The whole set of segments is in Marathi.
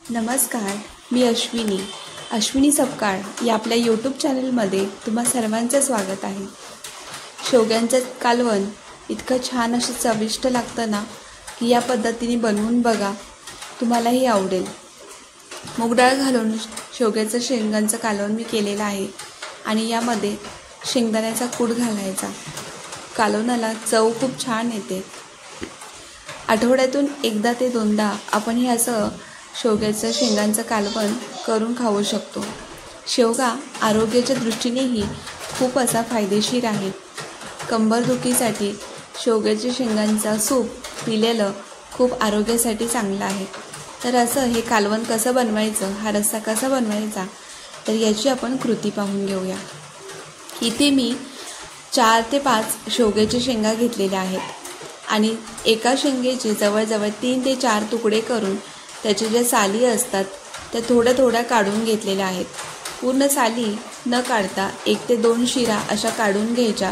नमस्कार, मी अश्विनी सपकाळ या आपल्या यूट्यूब चॅनलमध्ये तुम्हा सर्वांचं स्वागत आहे। शेवग्यांचं कालवण इतकं छान असं चविष्ट लागतं ना की या पद्धतीने बनवून बघा, तुम्हालाही आवडेल। मूग डाळ घालून शेवग्याचं शेंगांचं कालवण मी केलेलं आहे आणि यामध्ये शेंगदाण्याचा कूट घालायचा। कालवणाला चव खूप छान येते। आठवड्यातून एकदा ते दोनदा आपण हे असं शेवग्याचं शेंगांचं कालवण करून खाऊ शकतो। शेवगा आरोग्याच्या दृष्टीनेही खूप असा फायदेशीर आहे। कंबरदुखीसाठी शेवग्याच्या शेंगांचा सूप पिलेलं खूप आरोग्यासाठी चांगलं आहे। तर असं हे कालवण कसं बनवायचं, हा रस्सा कसा बनवायचा, तर याची आपण कृती पाहून घेऊया। इथे मी 4 ते 5 शेवग्याच्या शेंगा घेतलेल्या आहेत आणि एका शेंगेचे जवळजवळ 3 ते 4 तुकडे करून त्याचे जे साली असतात त्या थोड्या काढून घेतलेल्या आहेत। पूर्ण साली न काढता 1 ते 2 शिरा अशा काढून घ्यायच्या,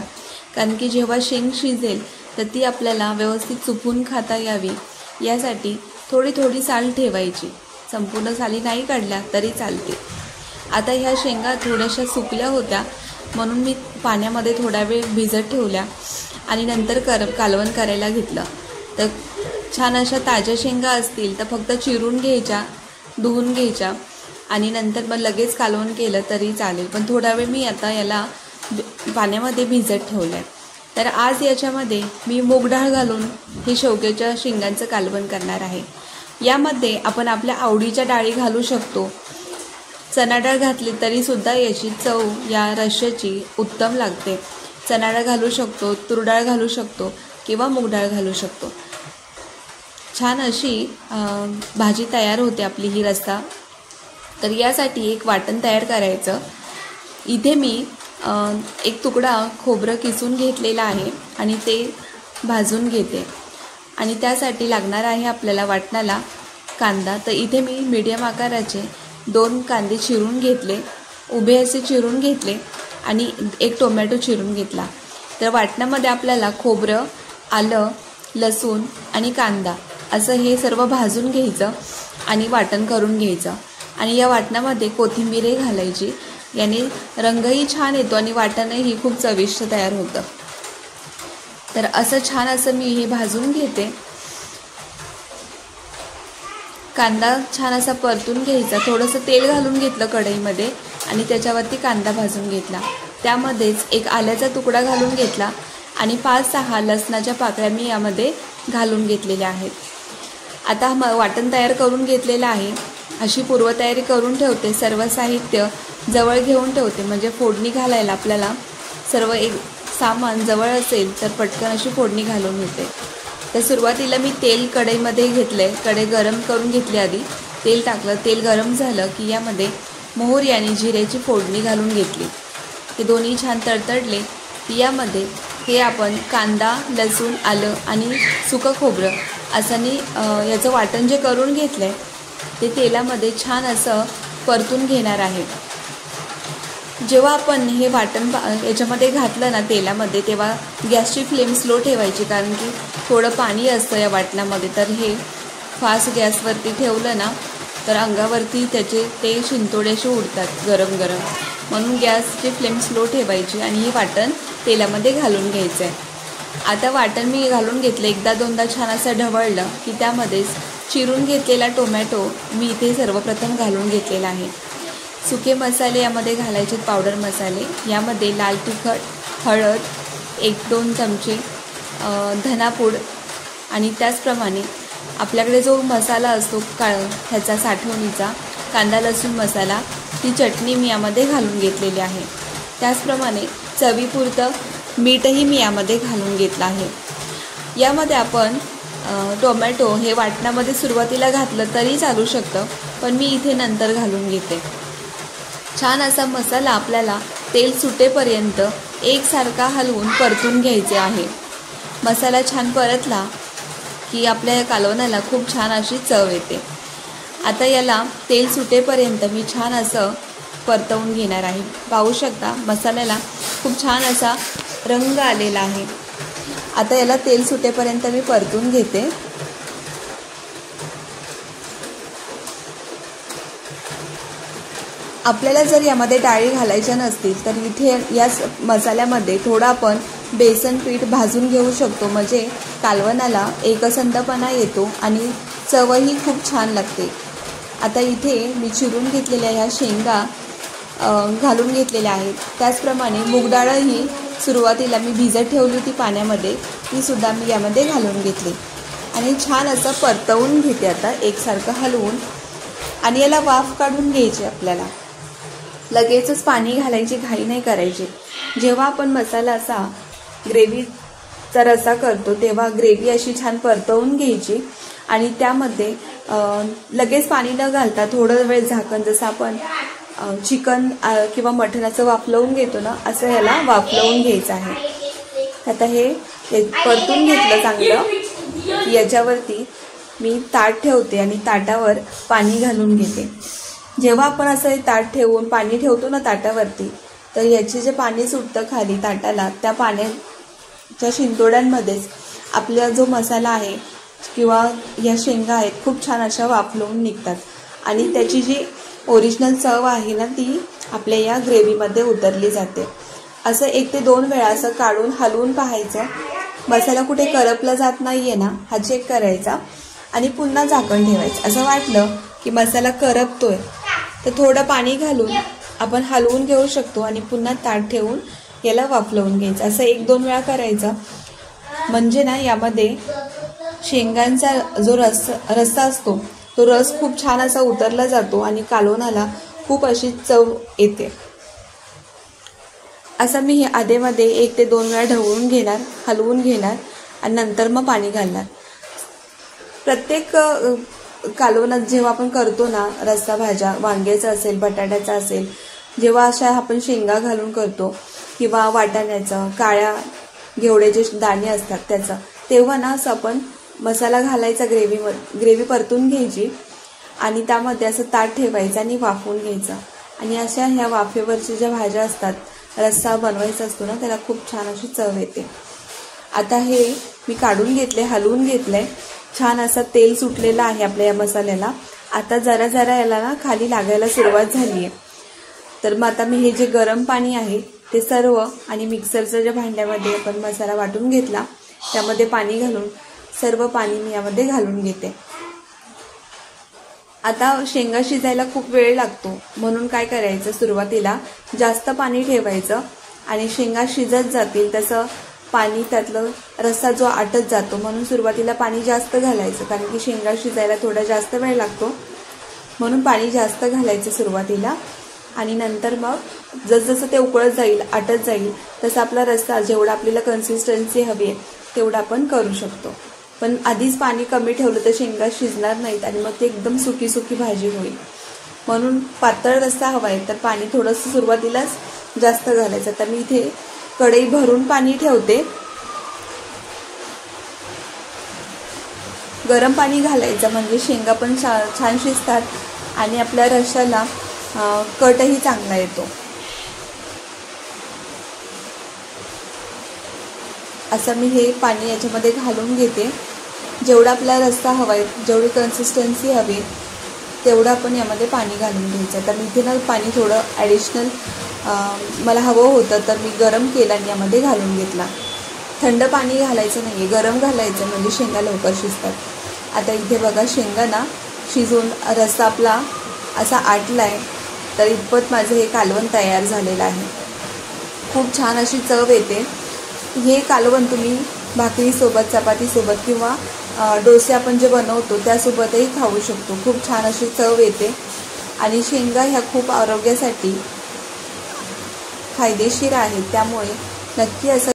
कारण की जेव्हा शेंग शिजेल तर ती आपल्याला व्यवस्थित चुपून खाता यावी यासाठी थोडी साल ठेवायची। संपूर्ण साली नाही काढल्या तरी चालते। आता ह्या शेंगा थोड्याशा सुकल्या होत्या म्हणून मी पाण्यामध्ये थोडा वेळ भिजत ठेवल्या आणि नंतर कालवण करायला घेतलं। तर छान अशा ताज्या शेंगा असतील तर फक्त चिरून घ्यायच्या, धुवून घ्यायच्या आणि नंतर मग लगेच कालवण केलं तरी चालेल, पण थोडा वेळ मी आता याला पाण्यामध्ये भिजत ठेवलं आहे। तर आज याच्यामध्ये मी मूग डाळ घालून हे शेवग्याच्या शेंगांचं कालवण करणार आहे। यामध्ये आपण आपल्या आवडीच्या डाळी घालू शकतो। चणा डाळ घातली तरीसुद्धा याची चव या रश्श्याची उत्तम लागते। चणा डाळ घालू शकतो, तूर डाळ घालू शकतो किंवा मूग डाळ घालू शकतो। छान अशी भाजी तयार होते आपली ही रस्सा। तर यासाठी एक वाटण तयार करायचं। इथे मी एक तुकडा खोबरं किसून घेतलेला आहे आणि ते भाजून घेते आणि त्यासाठी लागणार आहे आपल्याला वाटणाला कांदा। तर इथे मी मीडियम आकाराचे 2 कांदे चिरून घेतले, उभे असे चिरून घेतले आणि 1 टोमॅटो चिरून घेतला। तर वाटणामध्ये आपल्याला खोबरं, आलं, लसूण आणि कांदा असं हे सर्व भाजून घ्यायचं आणि वाटण करून घ्यायचं आणि या वाटणामध्ये कोथिंबीरही घालायची। याने रंगही छान येतो आणि वाटणही खूप चविष्ट तयार होतं। तर असं छान असं मी हे भाजून घेते। कांदा छान असा परतून घ्यायचा, थोडंसं तेल घालून घेतलं कढईमध्ये आणि त्याच्यावरती कांदा भाजून घेतला। त्यामध्येच एक आल्याचा तुकडा घालून घेतला आणि 5-6 लसणाच्या पाकळ्या मी यामध्ये घालून घेतलेल्या आहेत। आता वाटण तयार करून घेतलेलं आहे। अशी पूर्वतयारी करून ठेवते, सर्व साहित्य जवळ घेऊन ठेवते, म्हणजे फोडणी घालायला आपल्याला सर्व एक सामान जवळ असेल तर पटकन अशी फोडणी घालून होते। तर सुरुवातीला मी तेल कढईमध्ये घेतले, कढई गरम करून घेतली, आधी तेल टाकलं, तेल गरम झालं की यामध्ये मोहरी आणि जिऱ्याची फोडणी घालून घेतली। हे दोन्ही छान तडतडले की यामध्ये हे आपण कांदा, लसूण, आलं आणि सुकं खोबरं असं याचं वाटण जे करून घेतलं आहे ते तेलामध्ये छान असं परतून घेणार आहे। जेव्हा आपण हे वाटण याच्यामध्ये घातलं ना तेलामध्ये, तेव्हा गॅसची फ्लेम स्लो ठेवायची, कारण की थोडं पाणी असतं या वाटणामध्ये। तर हे फास्ट गॅसवरती ठेवलं ना तर अंगावरती त्याचे ते शिंतोड्याशी उडतात गरम गरम, म्हणून गॅसची फ्लेम स्लो ठेवायची आणि हे वाटण तेलामध्ये घालून घ्यायचं आहे। आता वाटण मी घालून घेतलं, 1-2दा छान असं ढवळलं की त्यामध्येच चिरून घेतलेला टोमॅटो मी इथे सर्वप्रथम घालून घेतलेला आहे। सुके मसाले यामध्ये घालायचे, पावडर मसाले, यामध्ये लाल तिखट, हळद, 1-2 चमचे धनापूड आणि त्याचप्रमाणे आपल्याकडे जो मसाला असतो ह्याचा साठवणीचा कांदा लसूण मसाला, ती चटणी मी यामध्ये घालून घेतलेली आहे। त्याचप्रमाणे चवीपुरतं मीठही मी यामध्ये घालून घेतलं आहे। यामध्ये आपण टोमॅटो हे वाटणामध्ये सुरुवातीला घातलं तरी चालू शकतं, पण मी इथे नंतर घालून घेते। छान असा मसाला आपल्याला तेल सुटेपर्यंत एकसारखा हलवून परतून घ्यायचे आहे। मसाला छान परतला की आपल्या कालवणाला खूप छान अशी चव येते। आता याला तेल सुटेपर्यंत मी छान असं परतवून घेणार आहे। पाहू शकता मसाल्याला खूप छान असा रंग आलेला आहे। आता याला तेल सुटेपर्यंत मी परतून घेते। आपल्याला जर यामध्ये डाळी घालायच्या नसतील तर इथे या मसाल्यामध्ये थोडं आपण बेसन पीठ भाजून घेऊ शकतो, म्हणजे कालवणाला एकसंधपणा येतो आणि चवही खूप छान लागते. आता इथे मी चिरून घेतलेल्या ह्या शेंगा घालून घेतलेल्या आहेत. त्याचप्रमाणे मूगडाळही सुरुवातीला मी भिजत ठेवली होती पाण्यामध्ये, ती सुद्धा मी यामध्ये घालून घेतली आणि छान असं परतवून घेते आता एकसारखं हलवून. आणि याला वाफ काढून घ्यायची. आपल्याला लगेचच पाणी घालायची घाई नाही करायची. जेव्हा आपण मसाला असा ग्रेव्हीचा रस्सा करतो तेव्हा ग्रेव्ही अशी छान परतवून घ्यायची आणि त्यामध्ये लगेच पाणी न घालता थोडं वेळ झाकण, जसं आपण चिकन किंवा मटणाचं वाफलवून घेतो ना, असं ह्याला वाफलवून घ्यायचं आहे. आता हे परतून घेतलं चांगलं. याच्यावरती मी ताट ठेवते आणि ताटावर पाणी घालून घेते. जेव्हा आपण असं हे ताट ठेवून पाणी ठेवतो ना ताटावरती, तर याचे जे पाणी सुटतं खाली ताटाला, त्या पाण्याच्या शिंतोड्यांमध्येच आपला जो मसाला आहे किंवा या शेंगा आहेत खूप छान अशा वाफलवून निघतात आणि त्याची जी ओरिजिनल चव आहे ना, ती आपल्या या ग्रेव्हीमध्ये उतरली जाते. असं 1 ते 2 वेळा असं काढून हलवून पाहायचं, मसाला कुठे करपला जात नाहीये ना हा चेक करायचा आणि पुन्हा झाकण ठेवायचं. असं वाटलं की मसाला करपतोय तर थोडं पाणी घालून आपण हलवून घेऊ शकतो आणि पुन्हा ताट ठेवून याला वाफलवून घ्यायचं. असं 1-2 वेळा करायचं, म्हणजे ना यामध्ये शेंगांचा जो रस्सा असतो तो रस खूप छान असा उतरला जातो आणि कालवणाला खूप अशी चव येते. असं मी हे आधेमध्ये 1 ते 2 वेळा ढवळून घेणार, हलवून घेणार आणि नंतर मग पाणी घालणार. प्रत्येक कालवणात जेव्हा आपण करतो ना रस्सा भाज्या, वांग्याचा असेल, बटाट्याचा असेल, जेव्हा अशा आपण शेंगा घालून करतो किंवा वाटाण्याचं, काळ्या घेवड्याचे दाणे असतात त्याचं, तेव्हा ना असं आपण मसाला घालायचा, ग्रेव्ही परतून घ्यायची आणि त्यामध्ये असं ताट ठेवायचं आणि वाफवून घ्यायचं. आणि अशा ह्या वाफेवरच्या ज्या भाज्या असतात, रस्सा बनवायचा असतो ना, त्याला खूप छान अशी चव येते. आता हे मी काढून घेतले, हलवून घेतलंय. छान असा तेल सुटलेलं आहे आपल्या या मसाल्याला. आता जरा जरा याला ना खाली लागायला सुरुवात झाली आहे. तर मग आता मी हे जे गरम पाणी आहे ते सर्व आणि मिक्सरच्या ज्या भांड्यामध्ये आपण मसाला वाटून घेतला त्यामध्ये पाणी घालून सर्व पाणी मी यामध्ये घालून घेते. आता शेंगा शिजायला खूप वेळ लागतो, म्हणून काय करायचं, सुरुवातीला जास्त पाणी ठेवायचं आणि शेंगा शिजत जातील तसं पाणी त्यातलं रस्सा जो आटत जातो, म्हणून सुरुवातीला पाणी जास्त घालायचं, कारण की शेंगा शिजायला थोडा जास्त वेळ लागतो, म्हणून पाणी जास्त घालायचं सुरुवातीला. आणि नंतर मग जसजसं ते उकळत जाईल, आटत जाईल, तसं आपला रस्सा जेवढा आपल्याला कन्सिस्टन्सी हवी आहे तेवढा आपण करू शकतो. पण आधीच पाणी कमी ठेवलं तर शेंगा शिजणार नाहीत आणि मग ते एकदम सुकी सुकी भाजी होईल. म्हणून पातळ रस्सा हवा आहे तर पाणी थोडंसं सुरुवातीलाच जास्त घालायचं. तर मी इथे कढई भरून पाणी ठेवते. गरम पाणी घालायचं म्हणजे शेंगा पण छान शिजतात आणि आपल्या रश्श्याला कटही चांगला येतो. असं मी हे पाणी याच्यामध्ये घालून घेते. जेवढा आपला रस्सा हवा आहे, जेवढी कन्सिस्टन्सी हवी तेवढं आपण यामध्ये पाणी घालून घ्यायचं. तर मी इथे ना पाणी थोडं ॲडिशनल मला हवं होतं तर मी गरम केलं आणि यामध्ये घालून घेतला. थंड पाणी घालायचं नाही आहे, गरम घालायचं, म्हणजे शेंगा लवकर शिजतात. आता इथे बघा शेंगा ना शिजून रस्सा आपला असा आटला आहे. तर इतपत माझं हे कालवण तयार झालेलं आहे. खूप छान अशी चव येते. हे कालवण तुम्ही भाकरीसोबत, चपातीसोबत किंवा डोसे आपण जे बनवतो त्यासोबतही खाऊ शकतो. खूप छान अशी चव येते आणि शेंगा ह्या खूप आरोग्यासाठी फायदेशीर आहेत, त्यामुळे नक्की असं